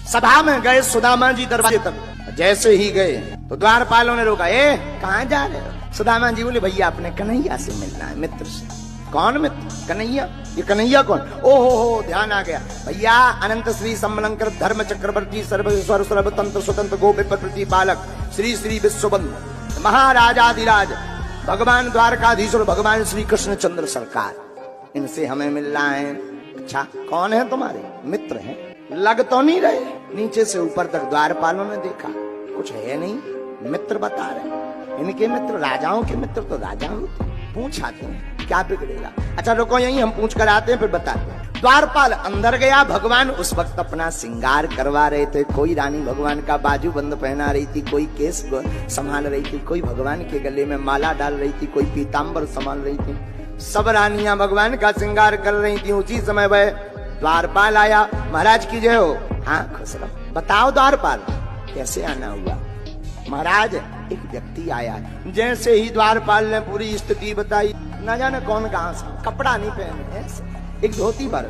सभा में गए सुदामा जी दरवाजे तक, जैसे ही गए तो द्वारपालों ने रोका, ए कहाँ जा रहे हो? सुदामा जी बोले भैया अपने कन्हैया से मिलना है, मित्र से। कौन मित्र? कन्हैया। ये कन्हैया कौन? ओहो ध्यान आ गया भैया, अनंत श्री सम्मलंकर धर्म चक्रवर्ती सर्वेश्वर सर्वतंत्र स्वतंत्र गोपित प्रतिपालक श्री श्री विश्वबंधु महाराजाधिराज भगवान द्वारकाधीश्वर भगवान श्री कृष्ण चंद्र सरकार, इनसे हमें मिलना है। अच्छा कौन है तुम्हारे? मित्र हैं। लग तो नहीं रहे, नीचे से ऊपर तक द्वारपालों ने देखा कुछ है नहीं, मित्र बता रहे। इनके मित्र राजाओं के मित्र तो राजा होते, पूछ आते हैं क्या बिगड़ेगा। अच्छा रुको यहीं हम पूछ कर आते हैं फिर बताते हैं। द्वारपाल अंदर गया, भगवान उस वक्त अपना श्रृंगार करवा रहे थे। कोई रानी भगवान का बाजू बंद पहना रही थी, कोई केस संभाल रही थी, कोई भगवान के गले में माला डाल रही थी, कोई पीताम्बर संभाल रही थी। सब रानियां भगवान का श्रृंगार कर रही थी। उसी समय वह द्वारपाल आया। महाराज की जय हो। हाँ खुश रहो। बताओ द्वारपाल कैसे आना हुआ? महाराज एक व्यक्ति आया। जैसे ही द्वारपाल ने पूरी स्थिति बताई, ना जाने कौन कहां से, कपड़ा नहीं पहने, एक धोती भर,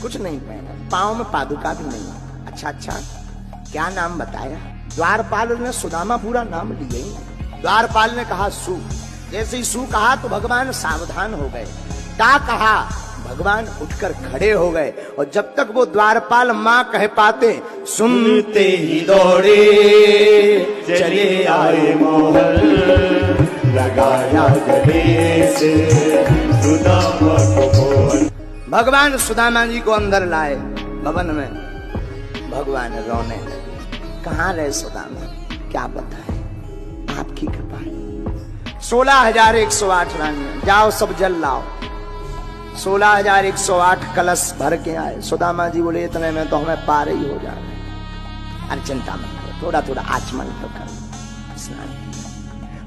कुछ नहीं पहने, पाँव में पादुका भी नहीं। अच्छा अच्छा क्या नाम बताया? द्वारपाल ने सुदामा पूरा नाम लिया ही। द्वारपाल ने कहा सु। जैसे ही सु कहा तो भगवान सावधान हो गए। क्या कहा? भगवान उठकर खड़े हो गए और जब तक वो द्वारपाल माँ कह पाते, सुनते ही दौड़े चले आए मोहन, लगाया गले से सुदामा को मोहन। भगवान सुदामा जी को अंदर लाए भवन में। भगवान रोने लगे। कहाँ रहे सुदामा? क्या बताए? आपकी कृपा है। 16,108 रानियां, जाओ सब जल लाओ। 16,108 कलश भर के आए। सुदामा जी बोले इतने में तो हमें पार ही हो जाना। अरे चिंता मत करो, थोड़ा थोड़ा आचमन तो करो, स्नान।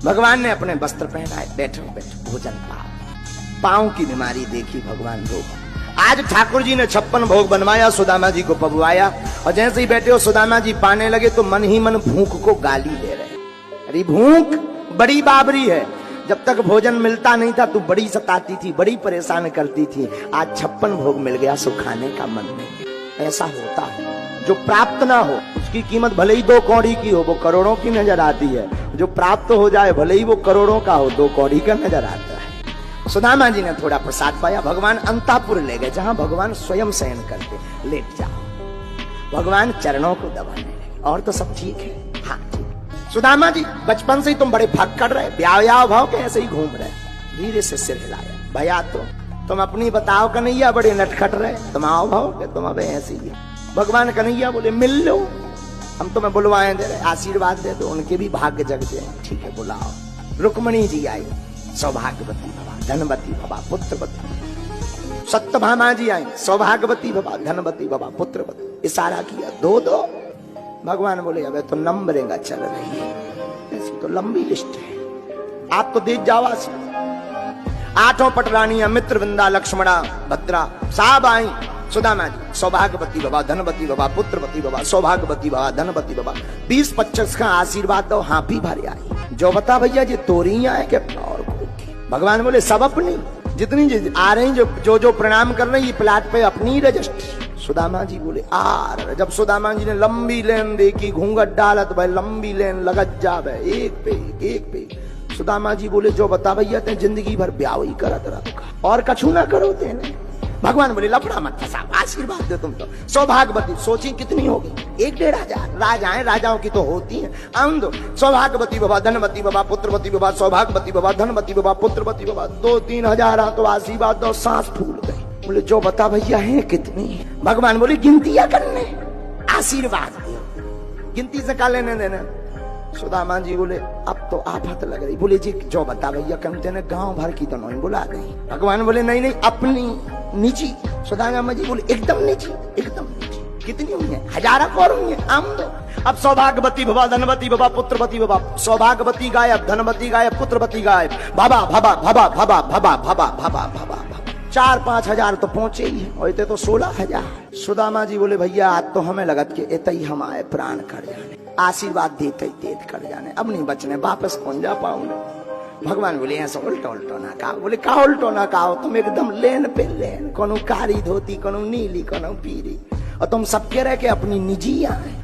भगवान ने अपने वस्त्र पहनाए, बैठो बैठो भोजन पाओ। पाँव की बीमारी देखी भगवान रोग। आज ठाकुर जी ने 56 भोग बनवाया, सुदामा जी को पबवाया और जैसे ही बैठे हो सुदामा जी पाने लगे तो मन ही मन भूख को गाली दे रहे। अरे भूख बड़ी बाबरी है, जब तक भोजन मिलता नहीं था तू बड़ी सताती थी, बड़ी परेशान करती थी। आज 56 भोग मिल गया, सो खाने का मन नहीं। ऐसा होता है, जो प्राप्त ना हो उसकी कीमत भले ही 2 कौड़ी की हो, वो करोड़ों की नजर आती है। जो प्राप्त हो जाए भले ही वो करोड़ों का हो, 2 कौड़ी का नजर आता है। सुदामा जी ने थोड़ा प्रसाद पाया। भगवान अंतापुर ले गए, जहां भगवान स्वयं शयन करते। लेट जाओ। भगवान चरणों को दबाने लगे। और तो सब ठीक है? हाँ ठीक। सुदामा जी बचपन से ही तुम बड़े भक्कड़ रहे, ब्याह भाव के ऐसे ही घूम रहे। धीरे से सिर हिलाया। भैया तो तुम अपनी बताओ कन्हैया, बड़े नटखट रहे, तुम आओ भाव के तुम अब ऐसे ही। भगवान कन्हैया बोले मिल लो, हम तुम्हें बुलवाएं दे रहे, आशीर्वाद दे दो, उनके भी भाग्य जग जाए। ठीक है बुलाओ। रुक्मणी जी आई। सौभाग्यवती भवा, धनवती भवा, पुत्रवती। सत्यभामा जी आई। सौभाग्यवती भवा, धनवती भवा, पुत्रवती। इशारा किया 2-2। भगवान बोले अब तो नंबरिंग चल रही है, ऐसी तो लंबी लिस्ट है, आप तो देख जाओ। 8 पटरानियां मित्रवृंदा लक्ष्मणा भद्रा साहब आई। सुदामा जी सौभाग्यवती भवा, धनवती भवा, पुत्रवती भवा, सौभाग्यवती भवा, धनवती भवा। 20-25 का आशीर्वाद दो। हाँ भी भर आई। जो बता भैया जी तोरी आए क्या? और भगवान बोले सब अपनी, जितनी आ रही जो प्रणाम कर रही प्लाट पे अपनी रजिस्ट्री। सुदामा जी बोले आर। जब सुदामा जी ने लंबी लेन देखी, घूंघट डालत भाई लंबी लेन लगत जावे, एक पे एक पे। सुदामा जी बोले जो बता भैया ते जिंदगी भर ब्याह ही करत रहा और कछु ना करो तेने। भगवान बोले लफड़ा मत फंसा, आशीर्वाद दे तुम तो। सौभाग्यवती सोची कितनी होगी? 1-1.5 हजार। राजाएं राजाओं की तो होती हैं। आंदो सौभाग्यवती बाबा, धनवती बाबा, पुत्रवती बाबा, सौभाग्यवती बाबा, धनवती बाबा, पुत्रवती बाबा। 2-3 हजार तो आशीर्वाद दो। सांस फूल गई। बोले जो बता भैया है कितनी? भगवान बोले गिनतियां करने, आशीर्वाद दो, गिनती से का लेने देना। सुदामा जी बोले अब तो आफत लग रही। बोले जी जो बता भैया कहते ने गांव भर की तो नहीं बुला गई। भगवान बोले नहीं नहीं अपनी निजी। सुदामा जी बोले एकदम निजी, एकदम निजी। कितनी हुई है? 1000 और हुई है। आम दो। अब सौभाग्यवती भवा, धनवती भवा, पुत्रवती भवा। सौभाग्यवती गायब, धनवती गायब, पुत्रवती गायब। भवा भवा भवा भवा भवा भवा भवा भवा। 4-5 हजार तो पहुंचे ही है, और इतने तो 16,000। सुदामा जी बोले भैया आज तो हमें लगत के इतने ही हमारे प्राण कर जाने, आशीर्वाद देते ही देते कर जाने, अब नहीं बचने, वापस कौन जा पाऊंगा। भगवान बोले ऐसा उल्टो उल्टो ना कहो। बोले का उल्टो ना कहो? तुम एकदम लेन पे लेन, कोनो कारी धोती, कोनो नीली, कोनो पीली। और तुम सब कह रहे कि अपनी निजी आए।